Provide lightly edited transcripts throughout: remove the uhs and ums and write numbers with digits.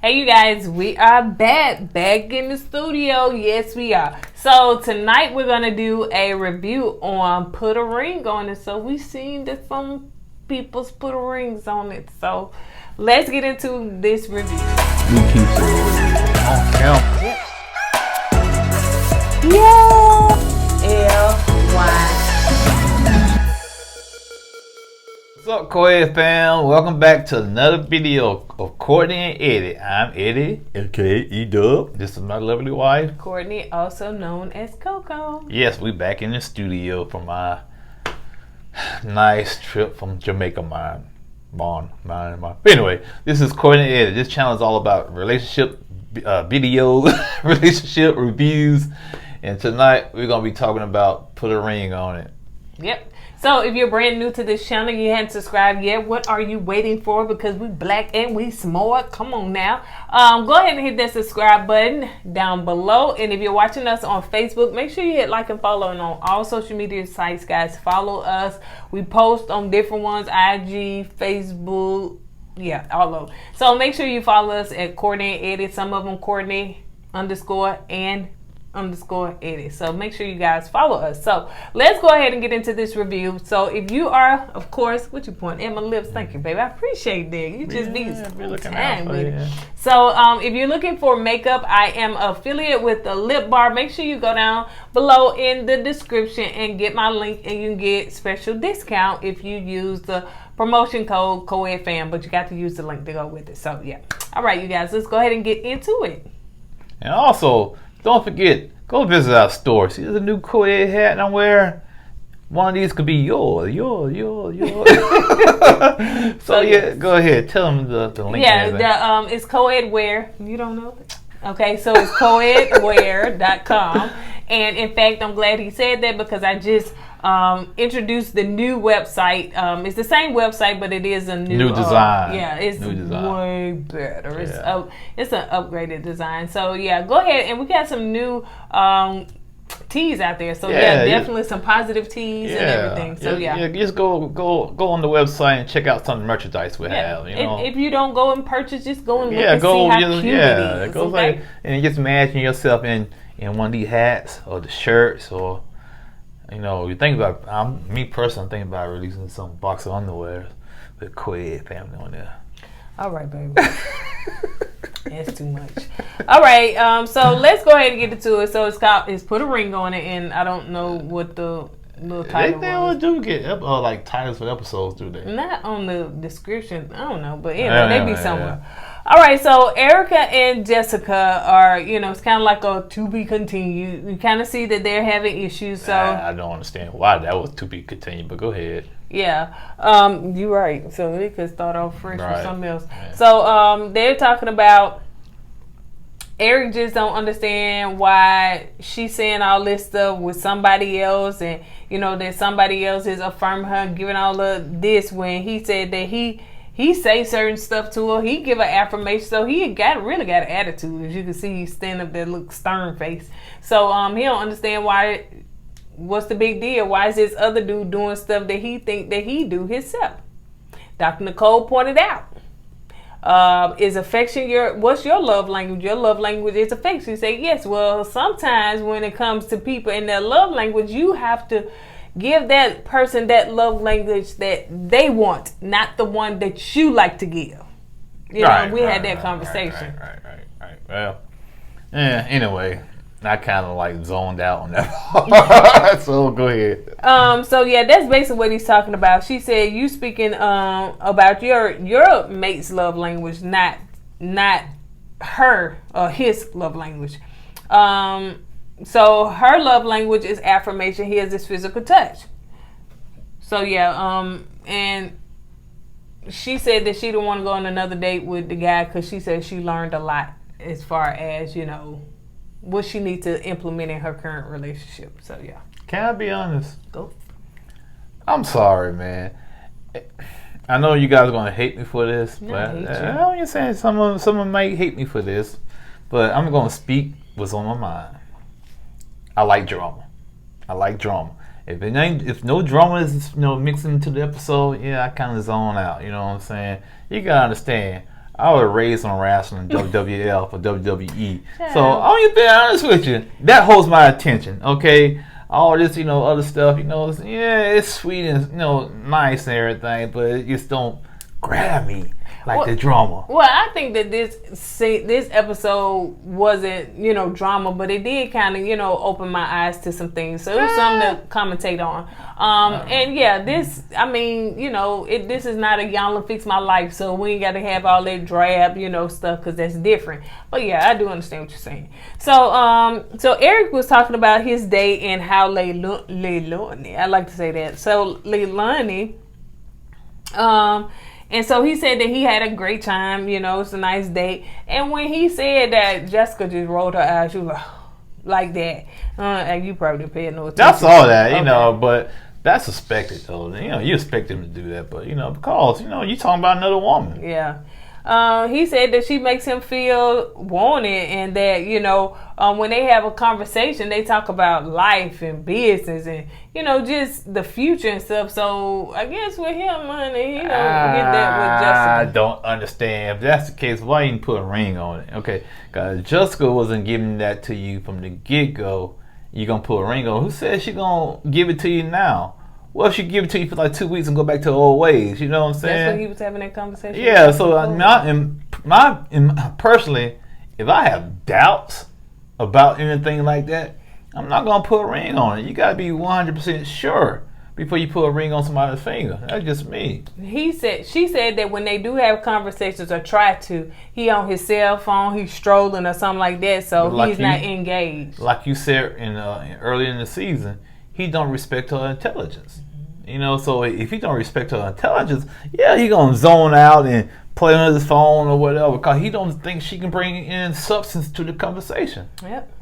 Hey you guys, we are back in the studio. Yes, we are. So tonight we're gonna do a review on Put a Ring on It. So we seen that some people's put rings on it. So let's get into this review. We keep it. LiQWYD. What's up, KOED fam? Welcome back to another video of Courtney and Eddie. I'm Eddie, aka E-Dub. This is my lovely wife, Courtney, also known as Coco. Yes, we back in the studio from my nice trip from Jamaica. But anyway, this is Courtney and Eddie. This channel is all about relationship videos, relationship reviews, and tonight we're gonna be talking about Put a Ring on It. Yep. So if you're brand new to this channel, you hadn't subscribed yet, what are you waiting for? Because we black and we smart. Come on now. Go ahead and hit that subscribe button down below. And if you're watching us on Facebook, make sure you hit like and follow. And on all social media sites, guys, follow us. We post on different ones, IG, Facebook, yeah, all over. So make sure you follow us at Courtney and Eddie. Some of them Courtney _and _Eddie. So make sure you guys follow us. So let's go ahead and get into this review. So if you are, of course, what you pointing at my lips? Thank you, baby. I appreciate that. You just be looking at me. So if you're looking for makeup, I am affiliate with the Lip Bar. Make sure you go down below in the description and get my link, and you can get special discount if you use the promotion code KOEDFAM, but you got to use the link to go with it. So yeah. All right, you guys, let's go ahead and get into it. And also, don't forget, go visit our store. See, there's a new KOED hat I'm wearing. One of these could be yours. So yeah, go ahead. Tell them the link. Yeah, it's KOED Wear. You don't know? Okay, so it's kourtneyandeddie.com. And in fact, I'm glad he said that because I just introduced the new website. It's the same website, but it is a new design. Yeah, it's new design. Way better. It's an upgraded design. So yeah, go ahead, and we got some new tees out there. So yeah, definitely some positive tees and everything. So yeah, just go on the website and check out some of the merchandise we have. You know, if you don't go and purchase, just go and look and see how cute it is. Go like, and just imagine yourself in one of these hats or the shirts, or you know, you think about. Me personally, I'm thinking about releasing some box of underwear with KOED family on there. All right, baby. That's too much. All right, so let's go ahead and get into it. So it's Put a Ring on It, and I don't know what the little title was. They do get like titles for episodes, do they? Not on the description. I don't know, but anyway, they be somewhere. All right, so Erica and Jessica are, you know, it's kind of like a to be continued. You kind of see that they're having issues. So I don't understand why that was to be continued, but go ahead. Yeah, you're right. So we could start off fresh with something else. Yeah. So they're talking about Eric just don't understand why she's saying all this stuff with somebody else, and you know that somebody else is affirming her, giving all of this when he said that he say certain stuff to her. He give her affirmation, so he really got an attitude. As you can see, he's standing up there, look stern face. So he don't understand why. What's the big deal? Why is this other dude doing stuff that he think that he do himself? Dr. Nicole pointed out, is affection what's your love language? Your love language is affection. You say yes. Well, sometimes when it comes to people in their love language, you have to give that person that love language that they want, not the one that you like to give. You know, we had that conversation. Right. Well, yeah. Anyway, I kind of like zoned out on that. So go ahead. So yeah, that's basically what he's talking about. She said you speaking about your mate's love language, not her or his love language. So her love language is affirmation. His is physical touch. So yeah, and she said that she don't want to go on another date with the guy because she said she learned a lot as far as, you know, what she needs to implement in her current relationship. So yeah. Can I be honest? Go. I'm sorry, man. I know you guys are gonna hate me for this, but I'm just saying someone might hate me for this, but I'm gonna speak what's on my mind. I like drama. If no drama is mixed into the episode, yeah, I kind of zone out. You know what I'm saying? You gotta understand. I was raised on wrestling, WWF or WWE. So I'm gonna be honest with you, that holds my attention. Okay, all this, other stuff, it's sweet and nice and everything, but it just don't grab me like the drama. Well, I think that this episode wasn't drama, but it did kind of open my eyes to some things. So it was something to commentate on. And yeah, this is not a y'all fix my life, so we ain't got to have all that drab stuff because that's different. But yeah, I do understand what you're saying. So Eric was talking about his day and how Leilani, I like to say that. So Leilani, and so he said that he had a great time, it's a nice date. And when he said that, Jessica just rolled her eyes. She was like that. And you probably didn't pay no attention. That's all that, but that's suspected, though. You expect him to do that, but, because, you talking about another woman. Yeah. He said that she makes him feel wanted and that, when they have a conversation, they talk about life and business and, just the future and stuff. So I guess with him, honey, get that with Jessica. I don't understand. If that's the case, why you didn't put a ring on it? Okay, because Jessica wasn't giving that to you from the get-go. You're going to put a ring on. Who said she going to give it to you now? Well, she give it to you for like 2 weeks and go back to the old ways. You know what I'm saying? That's when he was having that conversation. Yeah. So personally, if I have doubts about anything like that, I'm not gonna put a ring on it. You gotta be 100% sure before you put a ring on somebody's finger. That's just me. She said that when they do have conversations or try to, he on his cell phone, he's strolling or something like that, so he's not engaged. Like you said earlier in the season, he don't respect her intelligence. So if he don't respect her intelligence, yeah, he gonna zone out and play on his phone or whatever because he don't think she can bring in substance to the conversation. Yep.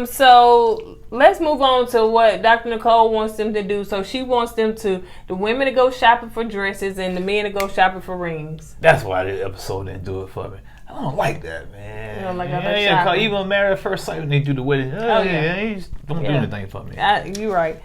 So let's move on to what Dr. Nicole wants them to do. So she wants the women to go shopping for dresses and the men to go shopping for rings. That's why this episode didn't do it for me. I don't like that, man. You don't like that shopping? Cause even Married at First Sight when they do the wedding, he don't do anything for me. You're right.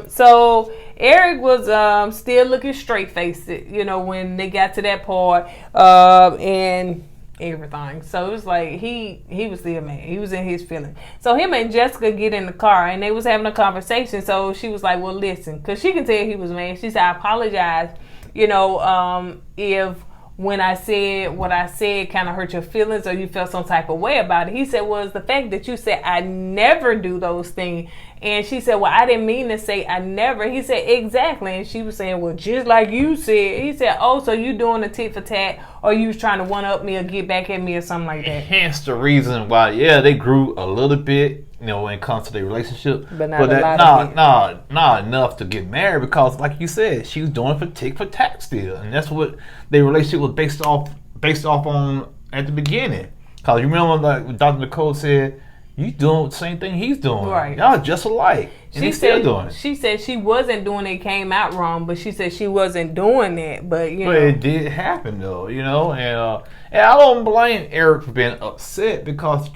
So Eric was still looking straight-faced, when they got to that part, and everything. So it was like he was still mad. He was in his feelings. So him and Jessica get in the car and they was having a conversation. So she was like, well, listen, because she can tell he was mad. She said, I apologize, if when I said what I said kind of hurt your feelings or you felt some type of way about it. He said, well, it's the fact that you said I never do those things. And she said, well, I didn't mean to say I never. He said, exactly. And she was saying, well, just like you said. He said, oh, so you doing a tit for tat or you was trying to one up me or get back at me or something like that. Hence the reason why, they grew a little bit, when it comes to their relationship. But not enough to get married because, like you said, she was doing it for tit for tat still. And that's what their relationship was based off on at the beginning. Because you remember, like Dr. Nicole said, you doing the same thing he's doing. Right. Y'all just alike. And he's still doing it. She said she wasn't doing it, came out wrong, but she said she wasn't doing it. But it did happen though, and I don't blame Eric for being upset because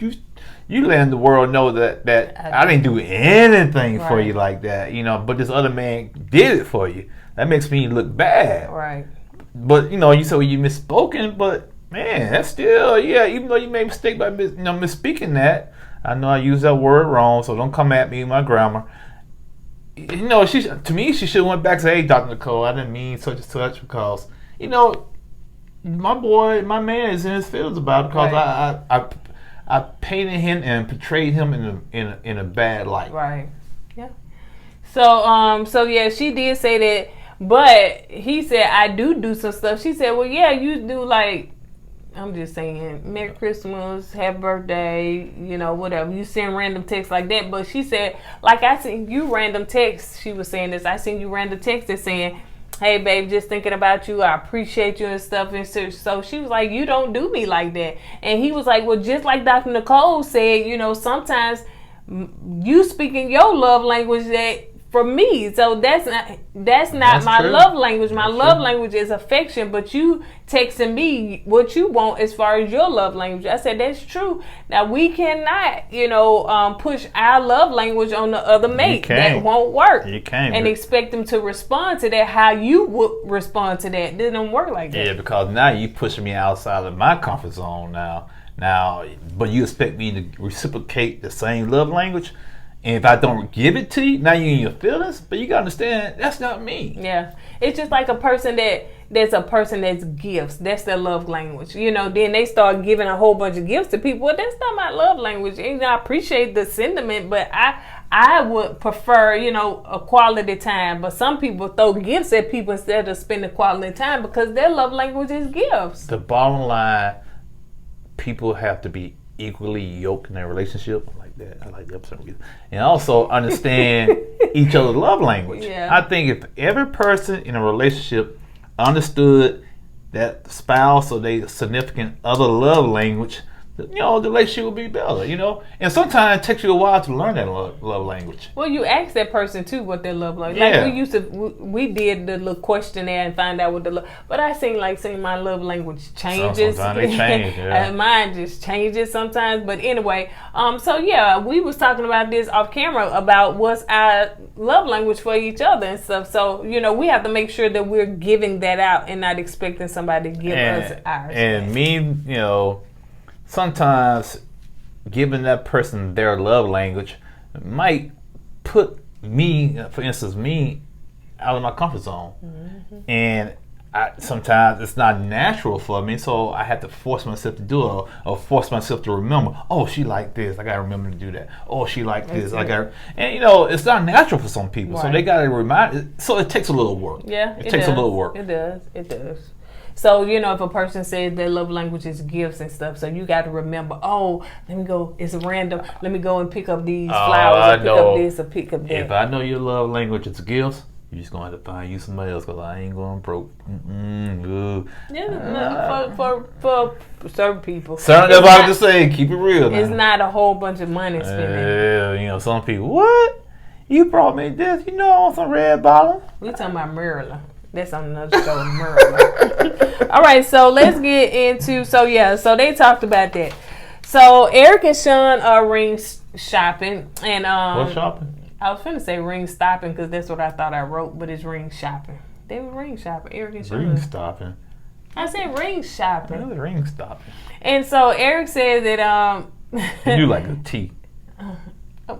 you letting the world know that I didn't do anything for you like that, but this other man did it for you. That makes me look bad. Right. But you said you misspoken, but man, that's still even though you made a mistake by misspeaking that. I know I used that word wrong, so don't come at me with my grammar. She should have went back to, hey, Dr. Nicole, I didn't mean such and such because, my man is in his feelings about it because I painted him and portrayed him in a bad light. Right. Yeah. So yeah, she did say that, but he said I do some stuff. She said, well, yeah, you do like. I'm just saying, Merry Christmas, Happy Birthday, whatever. You send random texts like that. But she said, like I sent you random texts. She was saying this. I sent you random texts that saying, hey, babe, just thinking about you. I appreciate you and stuff. And so she was like, you don't do me like that. And he was like, well, just like Dr. Nicole said, sometimes you speaking your love language that for me. So that's not my true. love language. My That's love true. language is affection, but you texting me what you want as far as your love language. I said that's true. Now we cannot, push our love language on the other mate. That won't work. You can't. And expect them to respond to that how you would respond to that. It don't work like that. Yeah, because now you pushing me outside of my comfort zone now, but you expect me to reciprocate the same love language. And if I don't give it to you, now you in your feelings. But you gotta understand, that's not me. Yeah, it's just like a person that's gifts. That's their love language. Then they start giving a whole bunch of gifts to people. Well, that's not my love language. And I appreciate the sentiment, but I would prefer, a quality time. But some people throw gifts at people instead of spending quality time because their love language is gifts. The bottom line, people have to be equally yoked in their relationship. I like that for some reason. And also understand each other's love language. Yeah. I think if every person in a relationship understood that spouse or their significant other love language, the relationship will be better, And sometimes it takes you a while to learn that love language. Well, you ask that person too what their love language. Yeah. Like we did the little questionnaire and find out what the love. But I seem my love language changes. Sometimes they change. Yeah. Mine just changes sometimes. But anyway, we was talking about this off camera about what's our love language for each other and stuff. So we have to make sure that we're giving that out and not expecting somebody to give us ours. And me, sometimes giving that person their love language might put me, for instance, out of my comfort zone. Mm-hmm. And sometimes it's not natural for me, so I have to force myself to do it or force myself to remember, oh, she like this, I got to remember to do that. Oh, she like this, and it's not natural for some people, so they got to remind it. So it takes a little work. Yeah, it takes a little work. It does. So, if a person says their love language is gifts and stuff, so you got to remember, let me go, it's random, let me go and pick up these flowers or pick up this or pick up that. If I know your love language is gifts, you're just going to have to find you somebody else because I ain't going broke. For certain people. That's what I was just saying, keep it real now. It's not a whole bunch of money spending. Yeah, some people, what? You brought me this, I want some red bottom. We talking about Maryland. That's on another show, Maryland. All right, so let's get into, so they talked about that. So Eric and Sean are ring shopping. And what shopping? I was finna say ring stopping because that's what I thought I wrote, but it's ring shopping. They were ring shopping, Eric and Sean. Ring stopping. I said ring shopping. Really ring stopping. And so Eric said that You do like a T.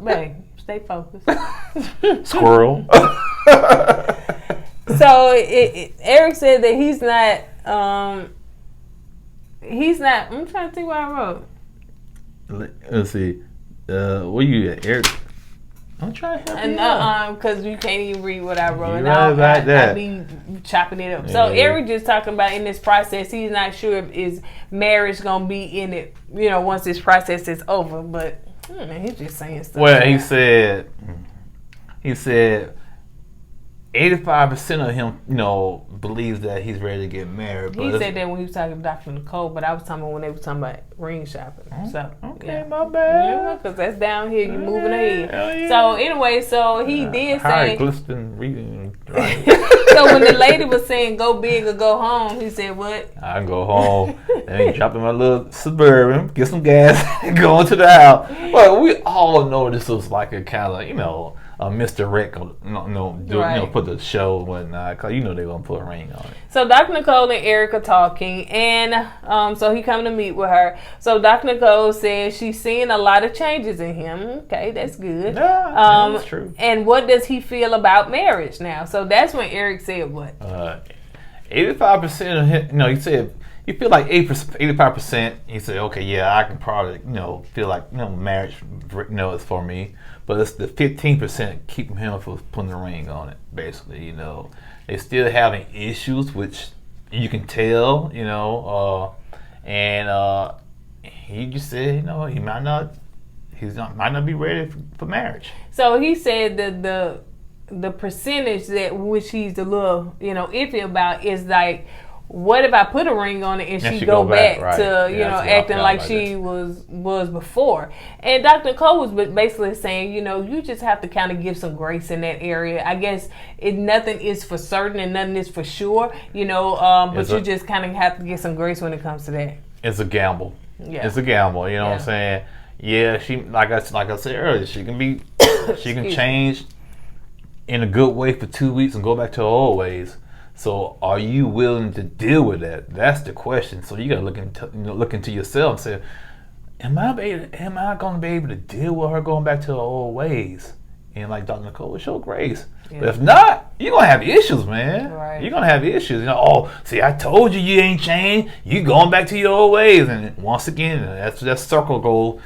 Babe, stay focused. Squirrel. So Eric said that he's not. I'm trying to see what I wrote. Let's see. Where you at, Eric? I'm trying to help you. Because you can't even read what I wrote. You're right about that. I be chopping it up. So Eric just talking about in this process, he's not sure if his marriage gonna be in it. Once this process is over. But he's just saying stuff. Well, he said 85% of him, believes that he's ready to get married. He said that when he was talking to Dr. Nicole, but I was talking about when they were talking about ring shopping. So my bad. Because that's down here, you moving ahead. Yeah. So anyway, he did say. Glisten reading. Right. So when the lady was saying go big or go home, he said what? I go home and drop in my little Suburban, get some gas, and go into the house. Well, we all know this was like a kind of Mr. Rick, put the show and whatnot, because they're gonna put a ring on it. So Dr. Nicole and Eric are talking, and so he come to meet with her. So Dr. Nicole says she's seeing a lot of changes in him. Okay, that's good. Yeah, that's true. And what does he feel about marriage now? So that's when Eric said what? 85% of him. He said you feel like 85%. He said, okay, yeah, I can probably feel like marriage is for me. But it's the 15% keeping him from putting the ring on it, basically, They still having issues, which you can tell, and he just said, he might not be ready for marriage. So he said that the percentage that which he's a little, iffy about is like what if I put a ring on it and she go back to, you know, acting like she was before? And Dr. Nicole was basically saying, you know, you just have to kind of give some grace in that area. I guess nothing is for certain and nothing is for sure, you know, but you just kind of have to get some grace when it comes to that. It's a gamble. Yeah. It's a gamble, you know what I'm saying? Yeah, she like I said earlier, she can change in a good way for 2 weeks and go back to her old ways. So are you willing to deal with that? That's the question. So you gotta look into yourself and say, am I gonna be able to deal with her going back to her old ways? And like Dr. Nicole, show grace. Yeah. But if not, you're gonna have issues, man. Right. You're gonna have issues. You know, oh, see, I told you ain't changed. You going back to your old ways. And once again, that circle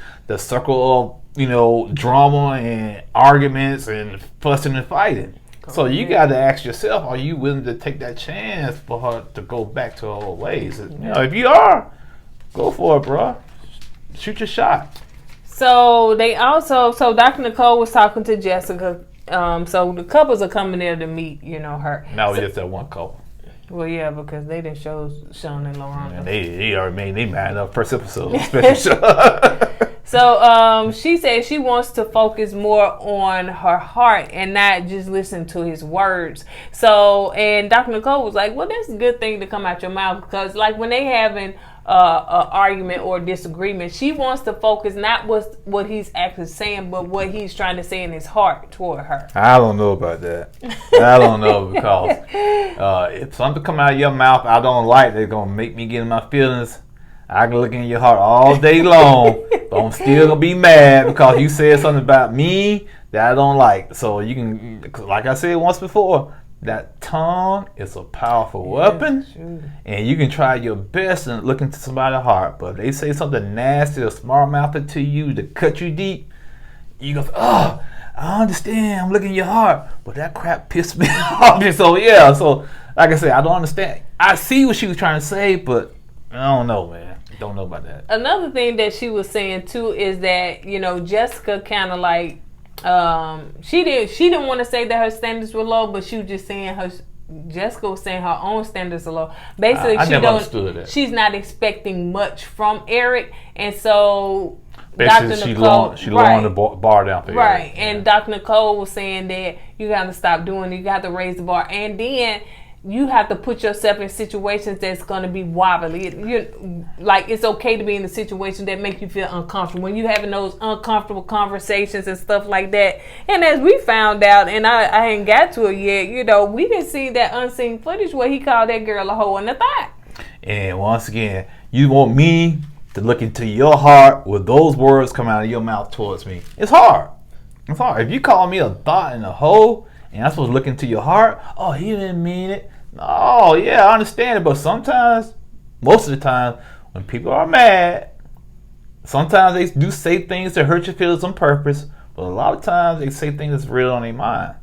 of, you know, drama and arguments and fussing and fighting. So you got to ask yourself, are you willing to take that chance for her to go back to her old ways? You know, if you are, go for it, bro. Shoot your shot. So Dr. Nicole was talking to Jessica. So the couples are coming there to meet, you know, her. Now it's just that one couple. Well, yeah, because they didn't show Sean and Lauren. And they already made they mad enough first episode. Special show. So she said she wants to focus more on her heart and not just listen to his words. So, and Dr. Nicole was like, well, that's a good thing to come out your mouth, because like when they having an argument or disagreement, she wants to focus not what he's actually saying, but what he's trying to say in his heart toward her. I don't know about that. I don't know, because if something come out of your mouth I don't like, they're going to make me get in my feelings. I can look in your heart all day long, but I'm still going to be mad because you said something about me that I don't like. So you can, like I said once before, that tongue is a powerful weapon, and you can try your best and look into somebody's heart. But if they say something nasty or smart-mouthed to you to cut you deep, you go, oh, I understand, I'm looking in your heart, but that crap pissed me off. So yeah, so like I said, I don't understand. I see what she was trying to say, but I don't know, man. Don't know about that. Another thing that she was saying too is that, you know, Jessica kind of like she didn't want to say that her standards were low, but she was just saying Jessica was saying her own standards are low. Basically, I never understood that. She's not expecting much from Eric, and so basically Dr. Nicole, she lowered the bar down for right. Eric. And Dr. Nicole was saying that you got to stop doing it. You got to raise the bar, and then you have to put yourself in situations that's going to be wobbly. Like, it's okay to be in a situation that make you feel uncomfortable. When you having those uncomfortable conversations and stuff like that. And as we found out, and I ain't got to it yet, you know, we didn't see that unseen footage where he called that girl a hoe in the thigh. And once again, you want me to look into your heart with those words coming out of your mouth towards me. It's hard. It's hard. If you call me a thought and a hoe, and I'm supposed to look into your heart, oh, he didn't mean it. Oh, yeah, I understand it. But sometimes, most of the time, when people are mad, sometimes they do say things to hurt your feelings on purpose. But a lot of times, they say things that's real on their mind.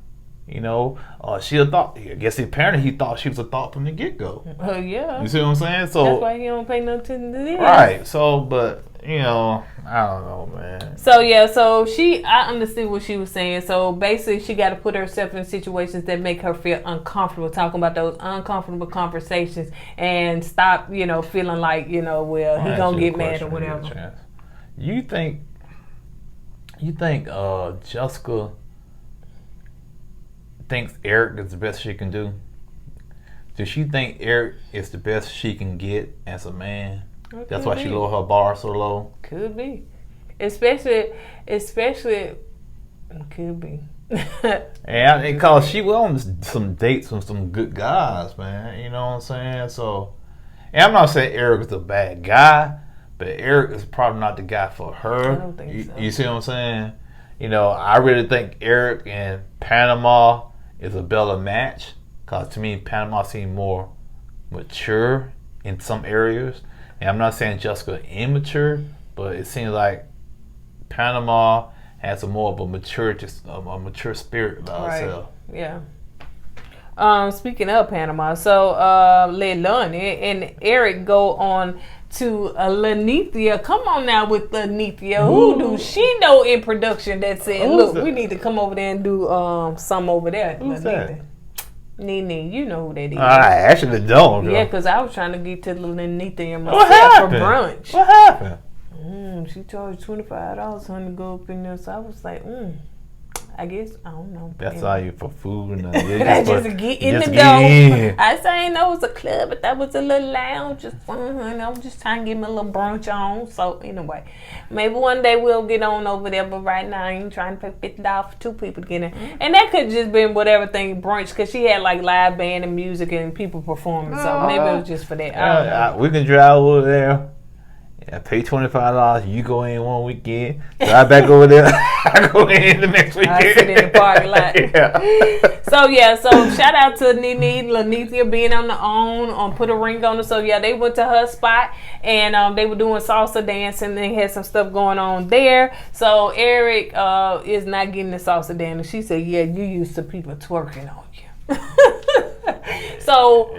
You know, she a thought. I guess apparently he thought she was a thought from the get-go. Yeah. You see what I'm saying? So that's why he don't pay no attention to this. Right. So, but, you know, I don't know, man. So, yeah, so I understood what she was saying. So, basically, she got to put herself in situations that make her feel uncomfortable, talking about those uncomfortable conversations, and stop, you know, feeling like, you know, well, he going to get mad or whatever. You think Jessica thinks Eric is the best she can do? Does she think Eric is the best she can get as a man? That's why she lowered her bar so low? Could be. Especially it could be. And because she went on some dates with some good guys, man. You know what I'm saying? So, and I'm not saying Eric is a bad guy, but Eric is probably not the guy for her. I don't think so. You see what I'm saying? You know, I really think Eric and Panama is a better match, because to me, Panama seems more mature in some areas. And I'm not saying Jessica immature, but it seems like Panama has a more of a mature spirit about herself. Yeah. Speaking of Panama, so Leilani and Eric go on to Lanithia. Come on now with Lanithia. Who do she know in production that said, look, we need to come over there and do some over there. Who's that? Nene, you know who that is. I actually don't. Yeah, because I was trying to get to Lenita What myself for happened? brunch. What happened? She charged $25 for him to go up in there, so I was like, I guess, I don't know. That's all you for food and I just get in the door. I say, ain't know it was a club, but that was a little lounge. Just fun. I was just trying to get my little brunch on. So anyway, maybe one day we'll get on over there. But right now, I ain't trying to pay $50 for 2 people to get in. And that could just been whatever thing brunch, because she had like live band and music and people performing. So maybe it was just for that. I don't know. We can drive over there. Yeah, pay $25. You go in one weekend. Drive back over there. I go in the next weekend. I sit in the parking lot. Yeah. So shout out to Nene Lanithia being on the put a ring on her. So yeah, they went to her spot and they were doing salsa dancing. They had some stuff going on there. So Eric is not getting the salsa dance. She said, "Yeah, you used to people twerking on you." So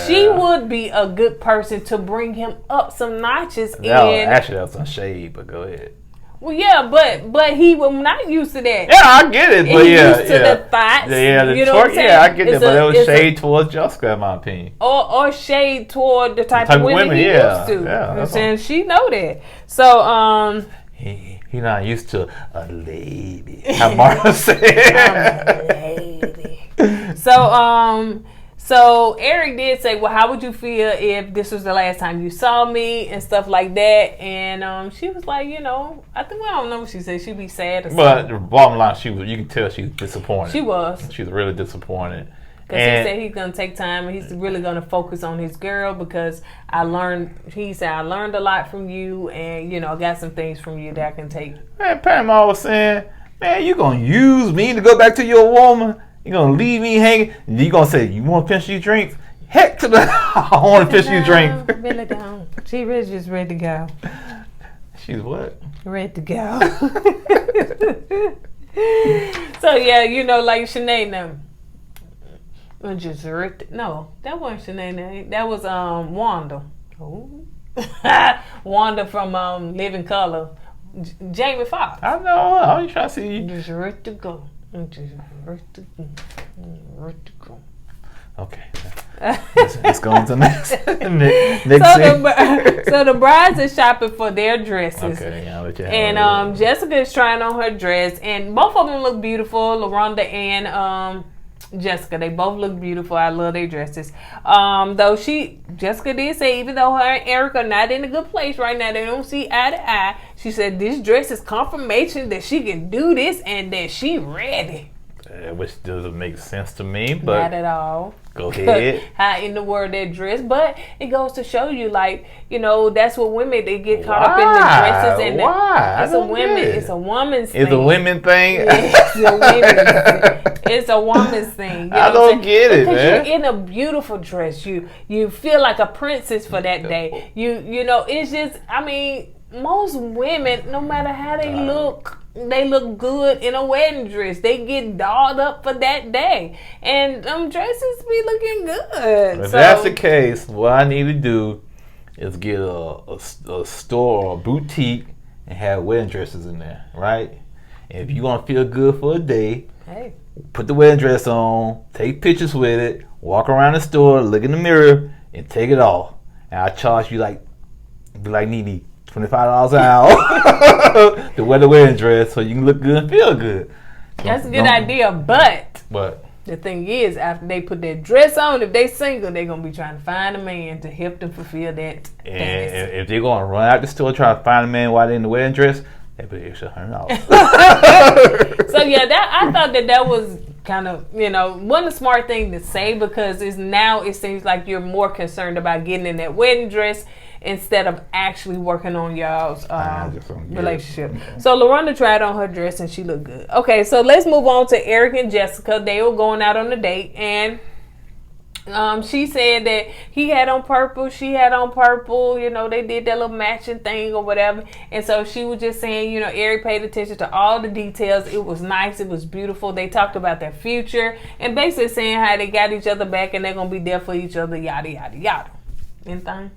she would be a good person to bring him up some notches. No, actually that's some shade, but go ahead. Well, yeah, but he was not used to that. Yeah, I get it, but used to the thoughts. Yeah, the you know twerk, what I'm saying? yeah, I get it, but it was shade towards Jessica, in my opinion. Or shade toward the type of women he used to. Yeah, you know what I'm saying? She know that. So he not used to a lady. How Martha said. I'm a lady. So Eric did say, well, how would you feel if this was the last time you saw me and stuff like that? And she was like, I think, I don't know what she said. She'd be sad or something. But the bottom line, you can tell she was disappointed. She was. She was really disappointed. Because he said he's going to take time and he's really going to focus on his girl because he said, I learned a lot from you and, I got some things from you that I can take. Man, Panama was saying, man, you going to use me to go back to your woman? You going to leave me hanging? You going to say, you want to finish your drinks? Heck to the, I want to finish your drinks. Really don't. She was just ready to go. She's what? Ready to go. So, yeah, like Shanae now. Just no, that wasn't Shanae. That was Wanda. Oh. Wanda from Living Color. Jamie Foxx. I know. I was trying to see you. Just ready to go. Just ready to go. Okay. Let's go on to the next So the brides are shopping for their dresses. Okay, I'll let you have and Jessica is trying on her dress, and both of them look beautiful. LaRonda and Jessica, they both look beautiful. I love their dresses. Though Jessica did say, even though her and Eric are not in a good place right now, they don't see eye to eye. She said this dress is confirmation that she can do this and that she ready. Which doesn't make sense to me, but not at all. Go ahead. How in the world that dress, but it goes to show you, that's what women, they get caught up in the dresses and why? It's a woman's thing. It's a women thing. It's a woman's thing. I don't get it, man. You're in a beautiful dress. You feel like a princess for that day. It's just, most women, no matter how they look good in a wedding dress. They get dolled up for that day. And dresses be looking good. If that's the case, what I need to do is get a store or a boutique and have wedding dresses in there, right? And if you want to feel good for a day, put the wedding dress on, take pictures with it, walk around the store, look in the mirror, and take it off. And I charge you be like Nene, $25 an hour to wear the wedding dress so you can look good and feel good. That's a good idea, but what? The thing is, after they put that dress on, if they single, they're going to be trying to find a man to help them fulfill that fantasy. And if they're going to run out the store trying to find a man while they're in the wedding dress, they pay extra $100. So yeah, I thought that was kind of, one smart thing to say, because it seems like you're more concerned about getting in that wedding dress instead of actually working on y'all's relationship. So LaRonda tried on her dress and she looked good. Okay, so let's move on to Eric and Jessica. They were going out on a date, and she said that he had on purple, she had on purple, they did that little matching thing or whatever. And so she was just saying, Eric paid attention to all the details. It was nice, it was beautiful. They talked about their future and basically saying how they got each other back and they're going to be there for each other, yada, yada, yada. Anything?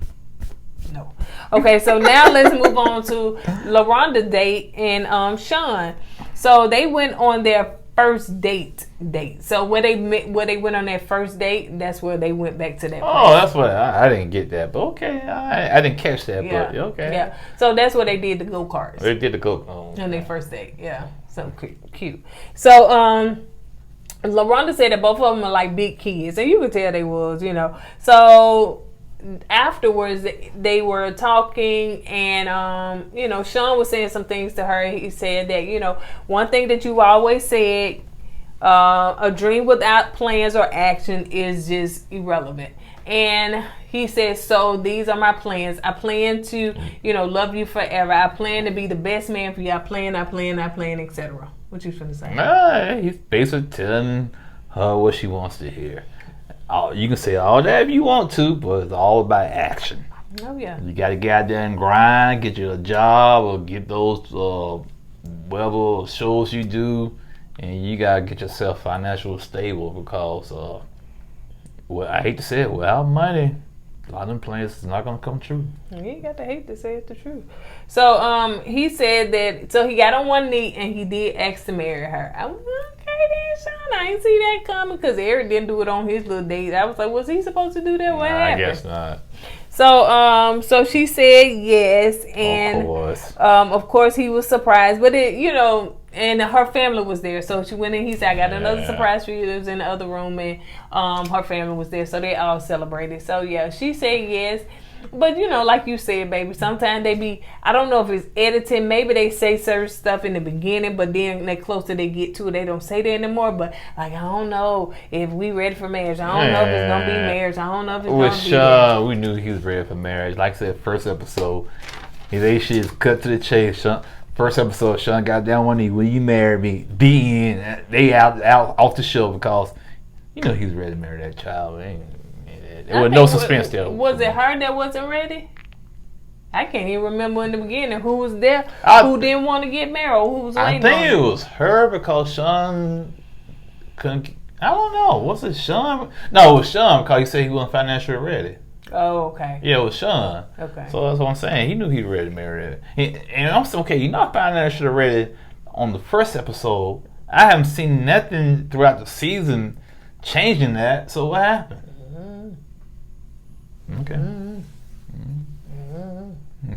No. Okay, so now let's move on to LaRonda date and Sean. So they went on their first date. So where they went on that first date, that's where they went back to that place. Oh, that's what I didn't get that, but okay, I didn't catch that, but okay. Yeah, so that's where they did the go-karts. They did the go-karts on their first date. Yeah, so cute. So LaRonda said that both of them are like big kids, and you could tell they was, So afterwards, they were talking, and Sean was saying some things to her. He said that one thing that you've always said, a dream without plans or action is just irrelevant. And he says, so these are my plans. I plan to, love you forever. I plan to be the best man for you. I plan, etc. What you finna say? He's basically telling her what she wants to hear. You can say all that if you want to, but it's all about action. Oh, yeah. You got to get out there and grind, get you a job, or get those whatever shows you do, and you got to get yourself financially stable because, I hate to say it, without money, a lot of them plans is not going to come true. You ain't got to hate to say it's the truth. So he said that, so he got on one knee and he did ask to marry her. I was okay then, Sean. I ain't see that coming because Eric didn't do it on his little date. I was like, was he supposed to do that? What happened? I guess not. So she said yes, and of course he was surprised, but and her family was there, so she went in. He said, "I got another surprise for you." It was in the other room, and her family was there, so they all celebrated. So yeah, she said yes, but like you said, baby, sometimes they be. I don't know if it's editing. Maybe they say certain stuff in the beginning, but then the closer they get to it, they don't say that anymore. But like, I don't know if we ready for marriage. I don't know if it's gonna be marriage. I don't know if it's gonna be marriage. We knew he was ready for marriage. Like I said, first episode, they should cut to the chase. First episode, Sean got down one knee. Will you marry me? They out off the show because he was ready to marry that child. There was no suspense there. Was it her that wasn't ready? I can't even remember in the beginning who was there, who didn't want to get married, or who was waiting. I think it was her because Sean couldn't. I don't know. Was it Sean? No, it was Sean because he said he wasn't financially ready. Oh, okay. Yeah, it was Sean. Okay. So that's what I'm saying. He knew he was ready to marry her. And I'm saying, okay, you're not financially ready on the first episode. I haven't seen nothing throughout the season changing that. So what happened? Okay.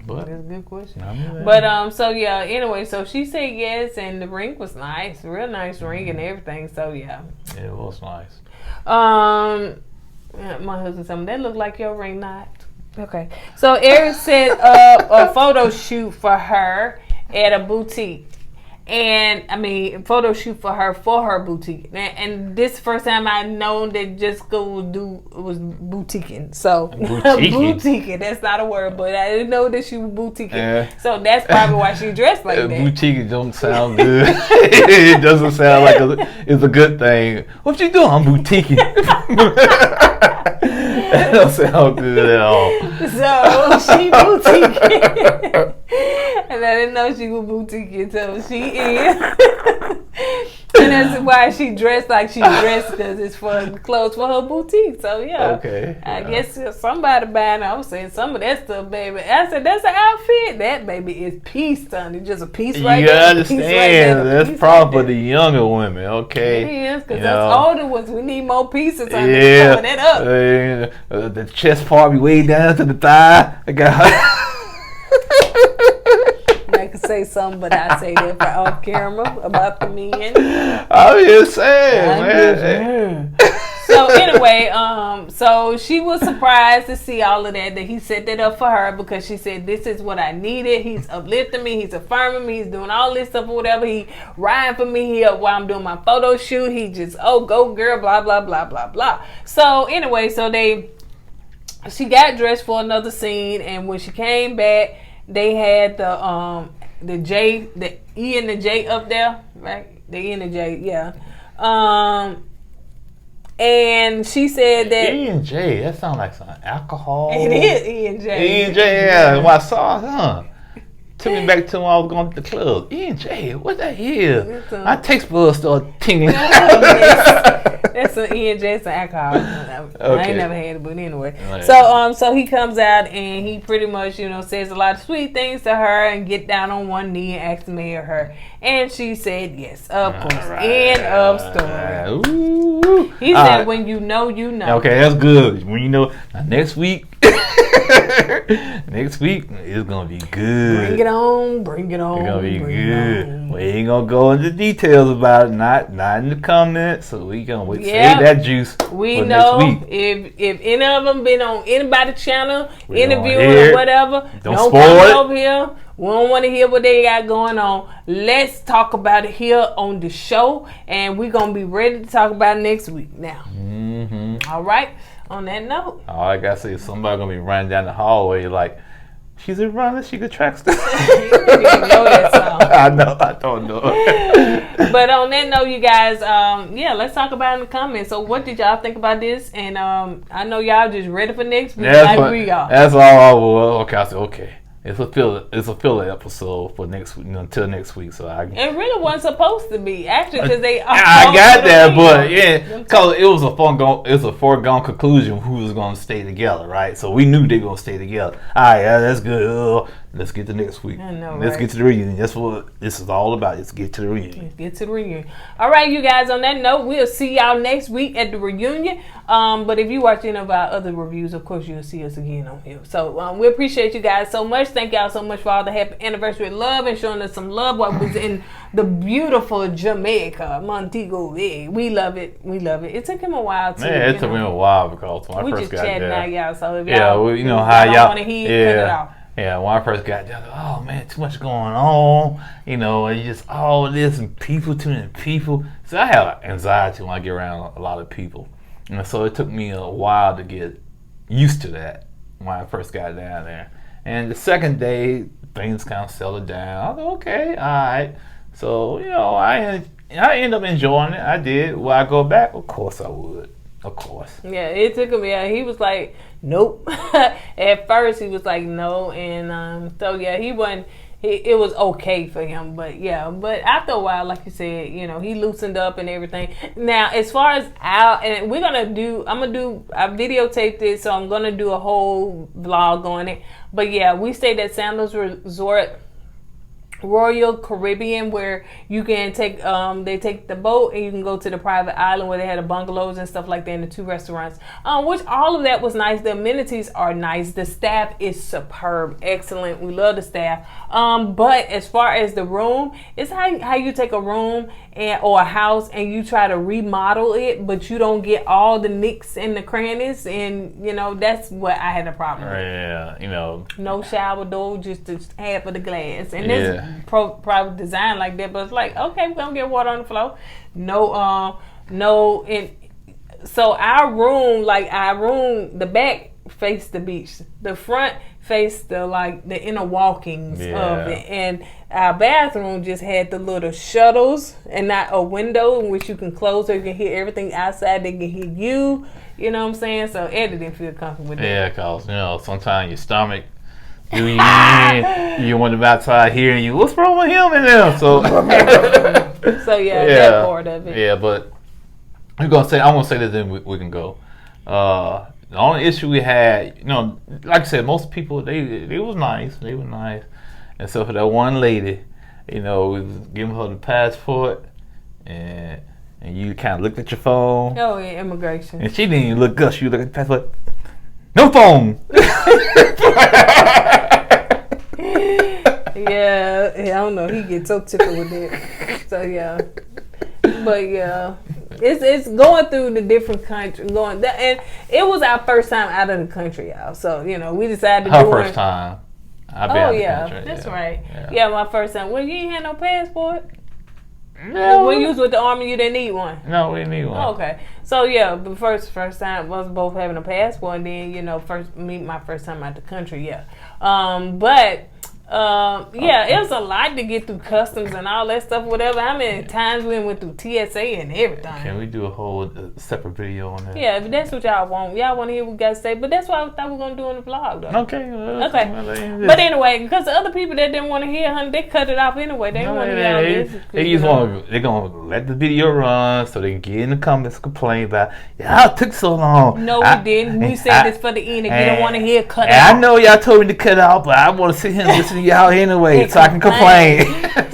But that's a good question. But so yeah, anyway, so she said yes, and the ring was nice, real nice ring and everything. So yeah. Yeah, it was nice. My husband told me that looked like your ring, not okay. So Eric set up a photo shoot for her at a boutique. And photo shoot for her boutique, and this first time I known that Jessica was boutiquing. So boutiquing, that's not a word, but I didn't know that she was boutiquing. Yeah. So that's probably why she dressed like that. Boutique don't sound good. It doesn't sound like it's a good thing. What you doing? I'm boutiquing. That don't sound good at all. So she boutiquing. And I didn't know she was boutiquing, so she is. And that's why she dressed like she dressed, because it's for clothes for her boutique. So yeah. Okay. I guess somebody buying. I was saying some of that stuff, baby. I said that's an outfit. That baby is piece, son. It's just a piece right there. You understand? That's probably for the younger women. Okay. It is, because us older ones, we need more pieces. Yeah. That up. The chest part be way down to the thigh. I got. I could say something, but I say that for off camera about the men. I'm just saying, man. So anyway, so she was surprised to see all of that he set that up for her, because she said, this is what I needed. He's uplifting me. He's affirming me. He's doing all this stuff or whatever. He riding for me here while I'm doing my photo shoot. He just, go girl, blah, blah, blah, blah, blah. So anyway, she got dressed for another scene, and when she came back, they had the E and the J up there, right? The E and the J, yeah. And she said that E and J, that sounds like some alcohol. It is E and J. E and J, yeah. When I saw it, took me back to when I was going to the club. E and J, what that is? My taste buds started tingling. That's an E and J, it's an alcohol. know. Okay. I ain't never had it, but anyway. So he comes out and he pretty much, says a lot of sweet things to her and get down on one knee and ask to marry her. And she said yes, of course. Right. End of story. Ooh. He said, when you know, you know. Okay, that's good. When you know, next week. Next week it's gonna be good. Bring it on. It's gonna be good. We ain't gonna go into details about it. Not in the comments. So we gonna wait. Save that juice. We for know next week. if any of them been on anybody's channel, interviewing or whatever, don't spoil come it. over here. We don't want to hear what they got going on. Let's talk about it here on the show, and we're gonna be ready to talk about it next week. Now, All right. On that note, all I gotta say is somebody gonna be running down the hallway like, she's a runner, she could track stuff. You didn't even know that song. I know, I don't know. But on that note, you guys, let's talk about it in the comments. So what did y'all think about this? And I know y'all just ready for next week. We are. That's all I will. Okay, I said okay. It's a filler episode for next week, until next week. So it really wasn't supposed to be actually because they. I got that, but because it was a foregone conclusion who was gonna stay together, right? So we knew they were gonna stay together. All right, that's good. Let's get to next week. I know, Let's get to the reunion. That's what this is all about. Let's get to the reunion. All right, you guys. On that note, we'll see y'all next week at the reunion. But if you watch any of our other reviews, of course, you'll see us again on here. So we appreciate you guys so much. Thank y'all so much for all the happy anniversary love and showing us some love while we was in the beautiful Jamaica, Montego Bay. We love it. It took him a while too. Yeah, it took me a while because when I first got there. We just chatting out, y'all. So if y'all, how y'all want to hear, cut it off. Yeah, when I first got there, oh man, too much going on. And just all this and too many people. So I have anxiety when I get around a lot of people. And so it took me a while to get used to that when I first got down there. And the second day, things kind of settled down. I was like, okay, all right. So, I ended up enjoying it. I did. Will I go back? Of course I would. Of course. Yeah, it took him. Yeah, he was like, nope. At first, he was like, no. And he wasn't. It was okay for him, but after a while, like you said, he loosened up and everything. Now, as far as I videotaped it, so I'm gonna do a whole vlog on it. But we stayed at Sandals Resort, Royal Caribbean, where you can take they take the boat and you can go to the private island where they had the bungalows and stuff like that, and the 2 restaurants, which all of that was nice. The amenities are nice. The staff is superb, excellent. We love the staff. But as far as the room, it's how you take a room or a house and you try to remodel it, but you don't get all the nicks and the crannies, and that's what I had a problem with. Yeah, no shower door, just half of the glass, and this private design like that, but it's like, okay, we're gonna get water on the floor. So our room, the back faced the beach, the front faced the inner walkings of it, and our bathroom just had the little shutters and not a window in which you can close so you can hear everything outside. They can hear you. You know what I'm saying? So Eddie didn't feel comfortable with that. Yeah, because sometimes your stomach. You want to outside hearing you. What's wrong with him and them? So that part of it. Yeah, but I'm gonna say that then we can go. The only issue we had, like I said, most people they was nice. They were nice, and so for that one lady, we was giving her the passport, and you kind of looked at your phone. Oh yeah, immigration. And she didn't even look up. She looked at the passport. No phone. I don't know. He gets so tickled with it. So but it's going through the different countries, and it was our first time out of the country, y'all. So we decided to do first time. I've been out of the country. That's right. Yeah, my first time. Well, you ain't had no passport. No. When you was with the army, you didn't need one. No, we didn't need one. Okay. So the first time was both having a passport, and then my first time out the country. But Yeah, it was a lot to get through customs and all that stuff, whatever. How many times we went through TSA and everything. Can we do a whole separate video on that? Yeah, if that's what y'all want. Y'all want to hear what we got to say. But that's what I thought we were going to do in the vlog, though. Okay. Okay. But anyway, because the other people that didn't want to hear, honey, they cut it off anyway. They didn't want to hear all this. They're going to let the video run so they can get in the comments and complain about, yeah, it took so long. No, we didn't. We said this for the end. If you don't want to hear, cut it off. I know y'all told me to cut it off, but I want to sit here and listen to y'all anyway so I can complain.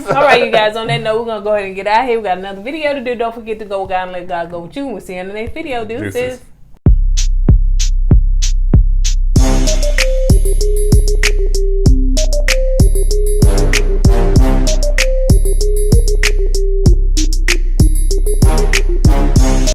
All right, you guys, on that note, we're going to go ahead and get out of here. We got another video to do. Don't forget to go, God, and let God go with you. We'll see you in the next video. Deuces.